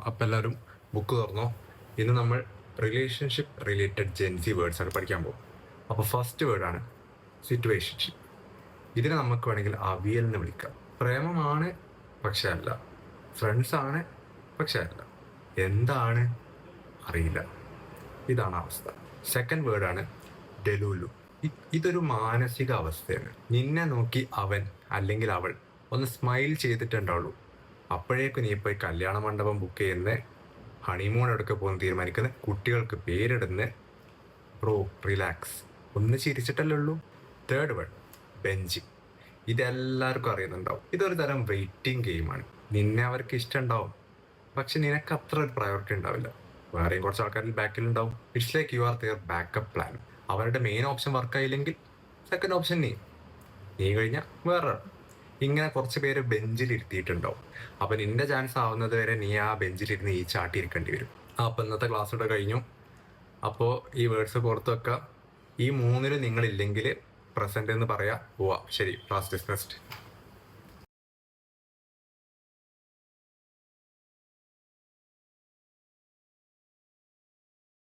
അപ്പം എല്ലാവരും ബുക്ക് തുറന്നോ. ഇന്ന് നമ്മൾ റിലേഷൻഷിപ്പ് റിലേറ്റഡ് ജെൻസി വേർഡ്സ് ആണ് പഠിക്കാൻ പോകും. അപ്പോൾ ഫസ്റ്റ് വേർഡാണ് സിറ്റുവേഷൻഷിപ്പ്. ഇതിനെ നമുക്ക് വേണമെങ്കിൽ അവിയൽ എന്ന് വിളിക്കാം. പ്രേമമാണ് പക്ഷെ അല്ല, ഫ്രണ്ട്സ് ആണ് പക്ഷെ അല്ല, എന്താണ് അറിയില്ല. ഇതാണ് അവസ്ഥ. സെക്കൻഡ് വേർഡാണ് ഡെലൂലു. ഇതൊരു മാനസിക അവസ്ഥയാണ്. നിന്നെ നോക്കി അവൻ അല്ലെങ്കിൽ അവൾ ഒന്ന് സ്മൈൽ ചെയ്തിട്ടുണ്ടാവുള്ളൂ, അപ്പോഴേക്കും നീ പോയി കല്യാണ മണ്ഡപം ബുക്ക് ചെയ്യുന്ന, ഹണിമൂൺ എടുക്ക പോകുന്ന തീരുമാനിക്കുന്ന, കുട്ടികൾക്ക് പേരിടുന്ന. ബ്രോ റിലാക്സ്, ഒന്ന് ചിരിച്ചിട്ടല്ലേ ഉള്ളൂ. Third word bench. ഇതെല്ലാവർക്കും അറിയുന്നുണ്ടാവും. ഇതൊരു തരം വെയിറ്റിംഗ് ഗെയിമാണ്. നിന്നെ അവർക്ക് ഇഷ്ടമുണ്ടാവും, പക്ഷെ നിനക്ക് അത്ര ഒരു പ്രയോറിറ്റി ഉണ്ടാവില്ല. വേറെയും കുറച്ച് ആൾക്കാരിൽ ബാക്കിലുണ്ടാവും. It's like you are their backup plan. അവരുടെ മെയിൻ ഓപ്ഷൻ വർക്കായില്ലെങ്കിൽ സെക്കൻഡ് ഓപ്ഷൻ നീ കഴിഞ്ഞാൽ വേറെ. ഇങ്ങനെ കുറച്ച് പേര് ബെഞ്ചിൽ ഇരുത്തിയിട്ടുണ്ടാവും. അപ്പൊ നിന്റെ ചാൻസ് ആവുന്നത് വരെ നീ ആ ബെഞ്ചിലിരുന്ന് ഈ ചാട്ടിയിരിക്കേണ്ടി വരും. അപ്പൊ ഇന്നത്തെ ക്ലാസ് ഇവിടെ കഴിഞ്ഞു. അപ്പോൾ ഈ വേർഡ്സ് പുറത്ത് വെക്കുക. ഈ മൂന്നിലും നിങ്ങളില്ലെങ്കിൽ പ്രസന്റ് എന്ന് പറയാ പോവാ. ശരി, ക്ലാസ് ഡിസ്കസ്ഡ്.